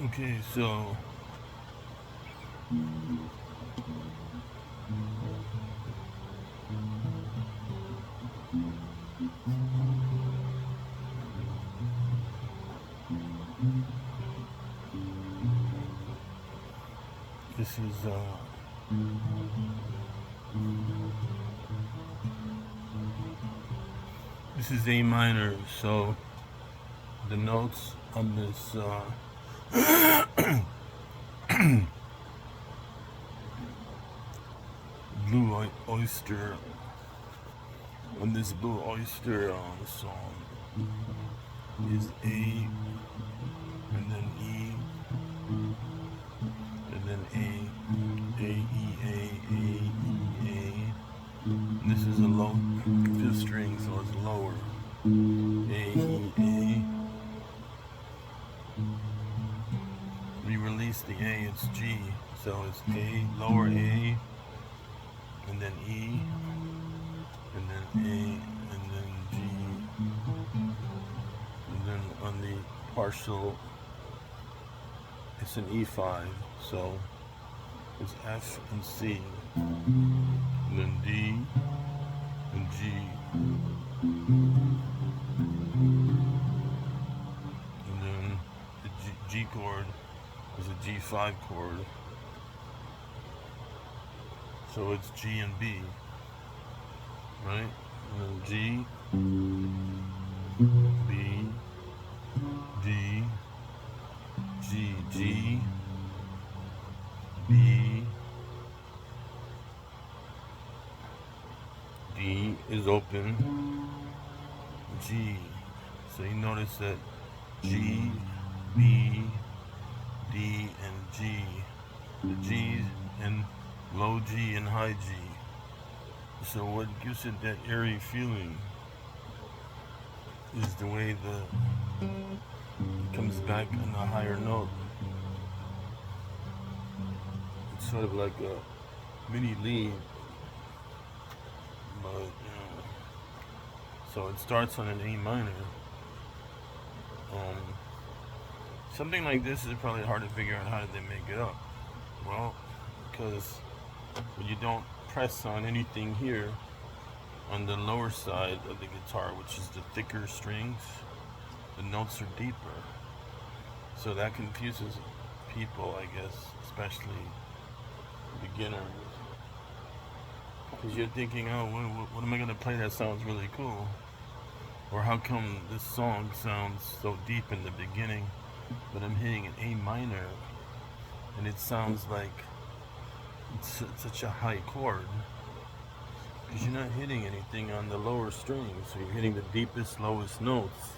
Okay, so this is this is A minor. So the notes on this blue oyster blue oyster song is A and then E and then A E A E A. And this is a low fifth string, so it's lower. A E A. We release the A, it's G, so it's A lower A and then E and then A and then G and then on the partial it's an E5, so it's F and C, and then D and G, and then the G chord is a G5 chord, so it's G and B, right? And then G, B, D, G, G, B, D is open, G. So you notice that G, B, D, and G. The G's and low G and high G. So what gives it that airy feeling is the way it comes back on the higher note. It's sort of like a mini lead, but so it starts on an A minor. Um, Something like this is probably hard to figure out how did they make it up. Well, because when you don't press on anything here on the lower side of the guitar, which is the thicker strings, the notes are deeper. So that confuses people, I guess, especially beginners. Because you're thinking, oh, what am I going to play that sounds really cool? Or how come this song sounds so deep in the beginning, but I'm hitting an A minor and it sounds like it's such a high chord? Because you're not hitting anything on the lower strings, so you're hitting the deepest, lowest notes.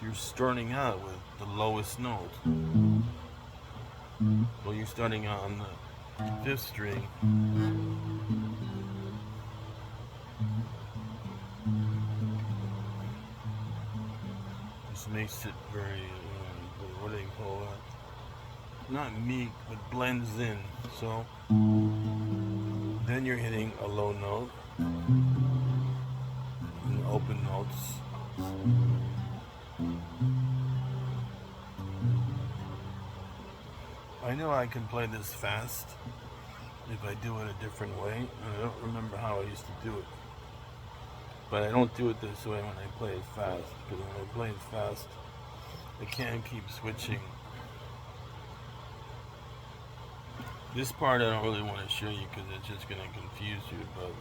You're starting out with the lowest note. Well, you're starting out on the fifth string. This makes it very, what do you call that? Not meek, but blends in. So then you're hitting a low note, and open notes. I know I can play this fast if I do it a different way, and I don't remember how I used to do it. But I don't do it this way when I play it fast, because when I play it fast, I can't keep switching. This part I don't really want to show you because it's just going to confuse you, but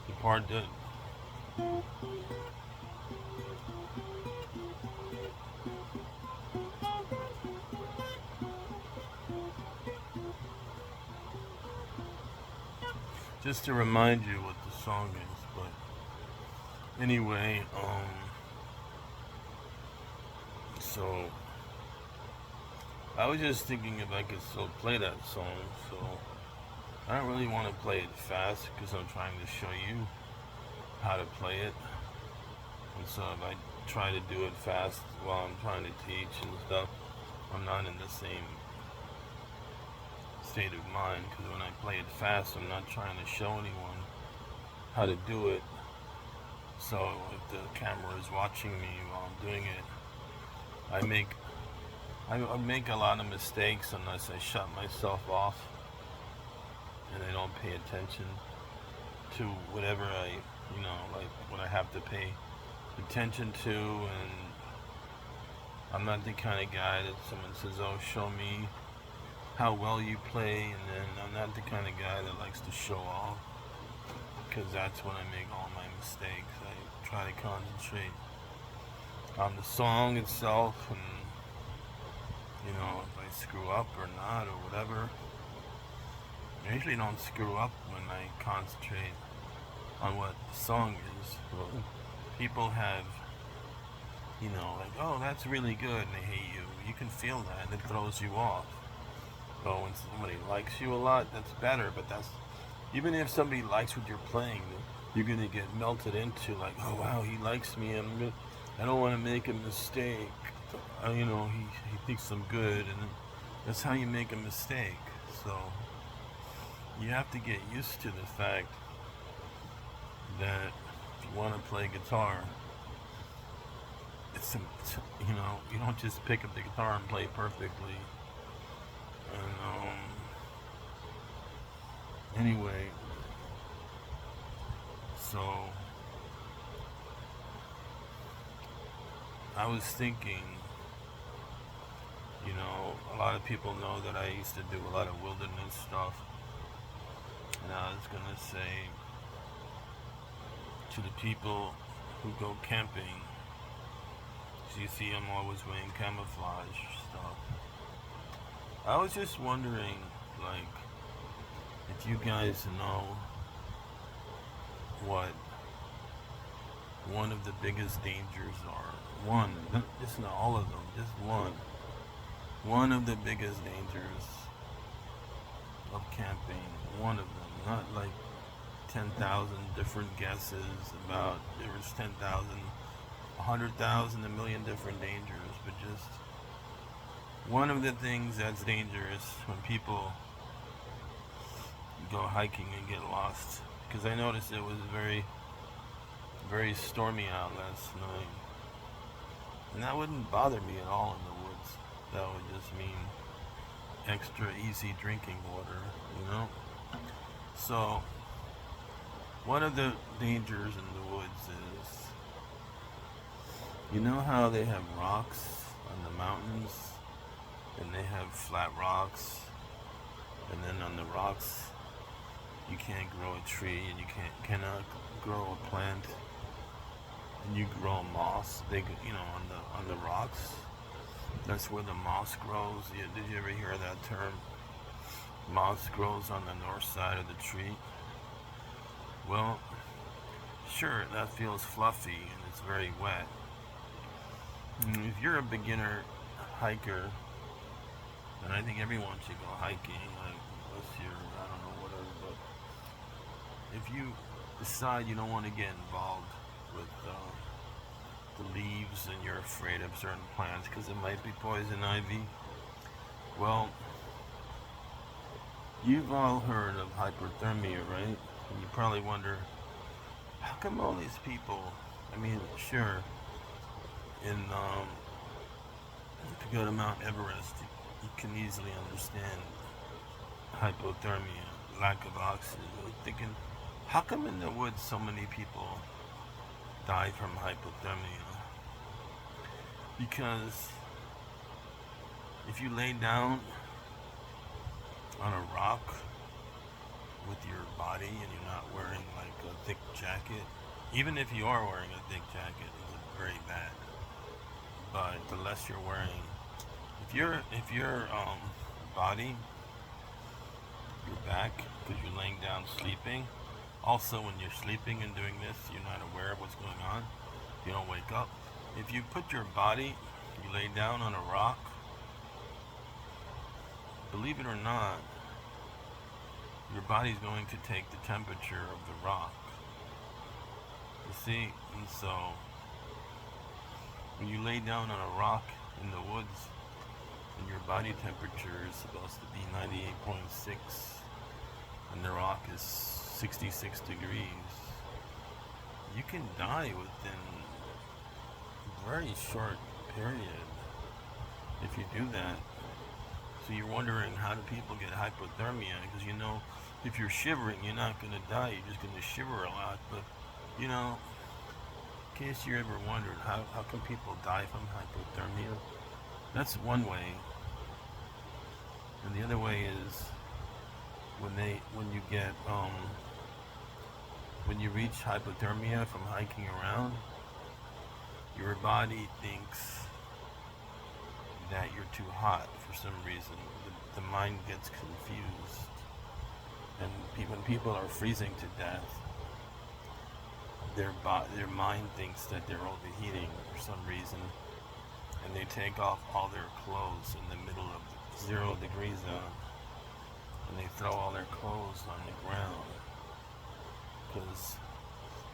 the part that just to remind you what the song is, but anyway, so I was just thinking if I could still play that song, so I don't really want to play it fast because I'm trying to show you how to play it. And so if I try to do it fast while I'm trying to teach and stuff, I'm not in the same state of mind, because when I play it fast, I'm not trying to show anyone how to do it. So if the camera is watching me while I'm doing it, I make I make a lot of mistakes unless I shut myself off and I don't pay attention to whatever like what I have to pay attention to. And I'm not the kind of guy that someone says, "Oh, show me how well you play," and then I'm not the kind of guy that likes to show off, because that's when I make all my mistakes. I try to concentrate on the song itself, and if I screw up or not or whatever. I usually don't screw up when I concentrate on what the song is. Well, people have, like, "Oh, that's really good," and they hate you. You can feel that, and it throws you off. But when somebody likes you a lot, that's better. But even if somebody likes what you're playing, you're gonna get melted into, like, "Oh wow, he likes me. I don't want to make a mistake. He thinks I'm good," and that's how you make a mistake. So you have to get used to the fact that if you want to play guitar, you don't just pick up the guitar and play perfectly. And anyway, so I was thinking, a lot of people know that I used to do a lot of wilderness stuff, and I was gonna say to the people who go camping, so you see I'm always wearing camouflage stuff. I was just wondering, like, if you guys know what one of the biggest dangers are. One, just not all of them, just one. One of the biggest dangers of camping, one of them, not like 10,000 different guesses about, there was 10,000, 100,000, a million different dangers, but just one of the things that's dangerous when people go hiking and get lost. Because I noticed it was very, very stormy out last night, and that wouldn't bother me at all in the woods. That would just mean extra easy drinking water. So one of the dangers in the woods is, how they have rocks on the mountains, and they have flat rocks, and then on the rocks you can't grow a tree, and you cannot grow a plant, and you grow moss. On the rocks. That's where the moss grows. Did you ever hear that term? Moss grows on the north side of the tree. Well, sure, that feels fluffy and it's very wet. If you're a beginner hiker, and I think everyone should go hiking, like, unless you're, I don't know, whatever, but if you decide you don't want to get involved with the leaves and you're afraid of certain plants because it might be poison ivy, well, you've all heard of hypothermia, right? And you probably wonder, how come all these people, sure, if you go to Mount Everest, you can easily understand hypothermia, lack of oxygen. You're thinking, how come in the woods so many people die from hypothermia? Because if you lay down on a rock with your body and you're not wearing like a thick jacket, even if you are wearing a thick jacket, it's very bad. But the less you're wearing, if your body, your back, because you're laying down sleeping. Also, when you're sleeping and doing this, you're not aware of what's going on. You don't wake up. If you put your body, you lay down on a rock, believe it or not, your body's going to take the temperature of the rock. You see? And so, when you lay down on a rock in the woods, and your body temperature is supposed to be 98.6, and the rock is 66 degrees, you can die within a very short period if you do that. So you're wondering, how do people get hypothermia? Because if you're shivering, you're not going to die. You're just going to shiver a lot. But in case you ever wondered, how come people die from hypothermia? That's one way. And the other way is when you reach hypothermia from hiking around, your body thinks that you're too hot for some reason. The mind gets confused, and when people are freezing to death, their mind thinks that they're overheating for some reason, and they take off all their clothes in the middle of 0 degree zone, and they throw all their clothes on the ground.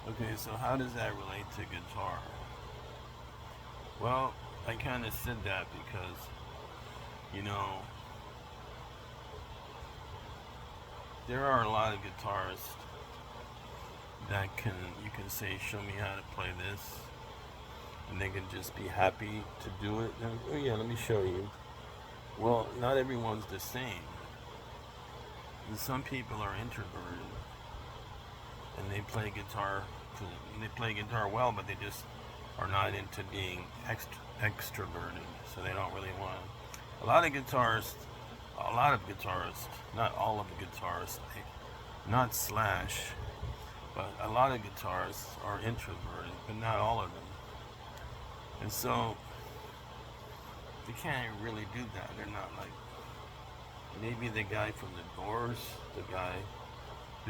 Okay, so how does that relate to guitar? Well, I kind of said that because, there are a lot of guitarists that you can say, show me how to play this, and they can just be happy to do it. And, oh yeah, let me show you. Well, not everyone's the same. And some people are introverted, and they play guitar well, but they just are not into being extroverted, so they don't really want to. A lot of guitarists, not all of the guitarists, not Slash, but a lot of guitarists are introverted, but not all of them. And so they can't really do that. They're not like, maybe the guy from the Doors, the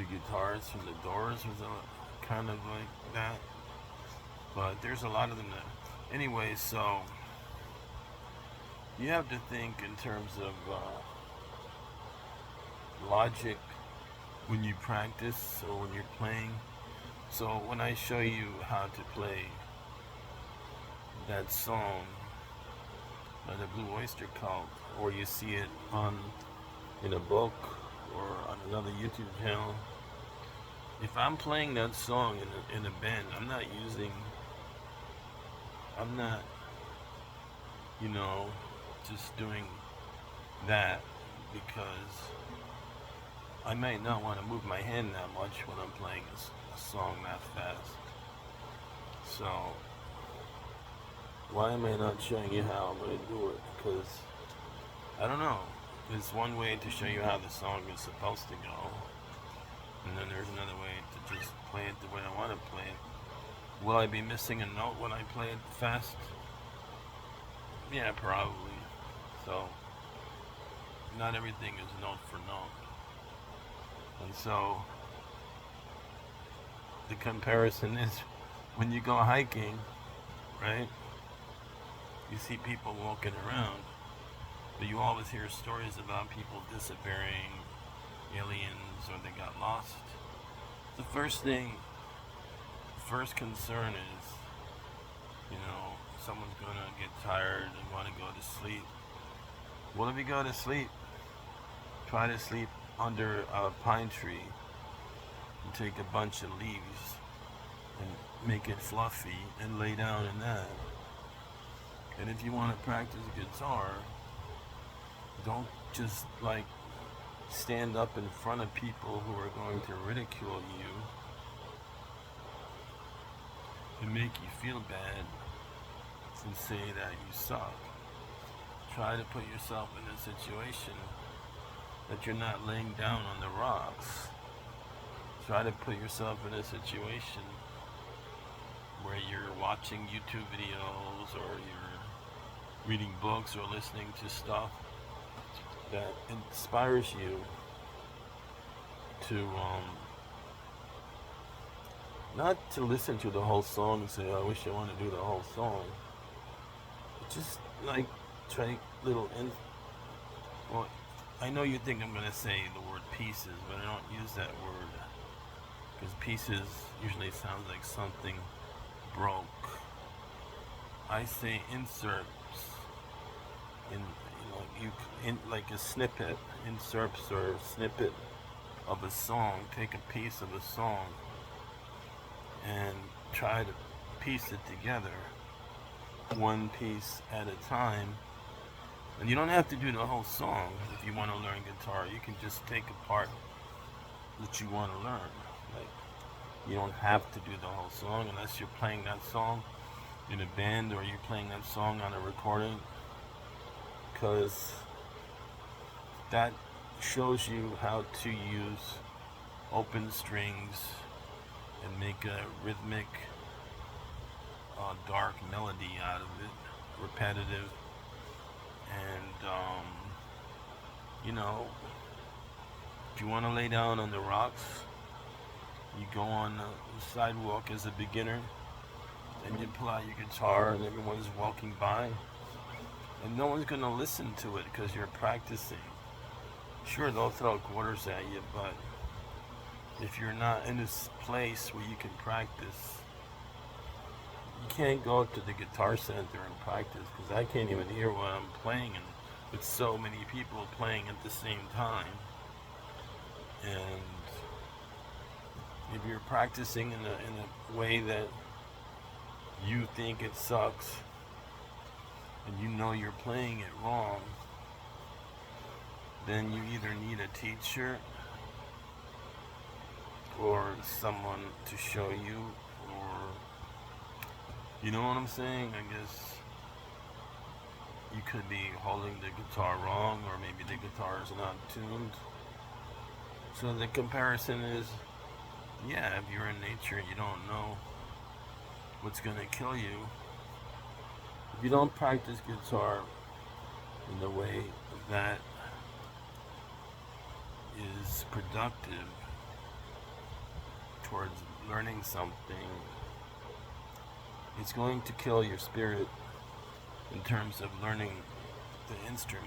guitarist from the Doors was kind of like that. But there's a lot of them that, anyway, so you have to think in terms of logic when you practice or when you're playing. So when I show you how to play that song by the Blue Oyster Cult, or you see it in a book or on another YouTube channel, if I'm playing that song in a band, I'm not, just doing that because I might not want to move my hand that much when I'm playing a song that fast. So why am I not showing you how I'm going to do it? Because I don't know. There's one way to show you how the song is supposed to go, and then there's another way to just play it the way I want to play it. Will I be missing a note when I play it fast? Yeah, probably. So not everything is note for note. And so the comparison is when you go hiking, right? You see people walking around, but you always hear stories about people disappearing, aliens, or they got lost. The first concern is, someone's gonna get tired and want to go to sleep. Well, if you go to sleep, try to sleep under a pine tree and take a bunch of leaves and make it fluffy and lay down in that. And if you want to practice guitar, don't just stand up in front of people who are going to ridicule you and make you feel bad and say that you suck. Try to put yourself in a situation that you're not laying down on the rocks. Try to put yourself in a situation where you're watching YouTube videos or you're reading books or listening to stuff that inspires you to not to listen to the whole song and say, I wish I want to do the whole song. Just try little well, I know you think I'm going to say the word pieces, but I don't use that word because pieces usually sounds like something broke. I say inserts like a snippet, inserts or snippet of a song. Take a piece of a song and try to piece it together, one piece at a time. And you don't have to do the whole song if you want to learn guitar. You can just take a part that you want to learn. Like, you don't have to do the whole song unless you're playing that song in a band or you're playing that song on a recording, because that shows you how to use open strings and make a rhythmic, dark melody out of it, repetitive, and you know, if you want to lay down on the rocks, you go on the sidewalk as a beginner, and you pull out your guitar, and everyone's walking by, and no one's gonna listen to it because you're practicing. Sure, they'll throw quarters at you, but if you're not in this place where you can practice, you can't go to the guitar center and practice, because I can't even hear what I'm playing, and with so many people playing at the same time. And if you're practicing in a way that you think it sucks, and you know you're playing it wrong, then you either need a teacher or someone to show you, or, you know what I'm saying? I guess you could be holding the guitar wrong, or maybe the guitar is not tuned. So the comparison is, yeah, if you're in nature, you don't know what's going to kill you. If you don't practice guitar in the way that is productive towards learning something, it's going to kill your spirit in terms of learning the instrument.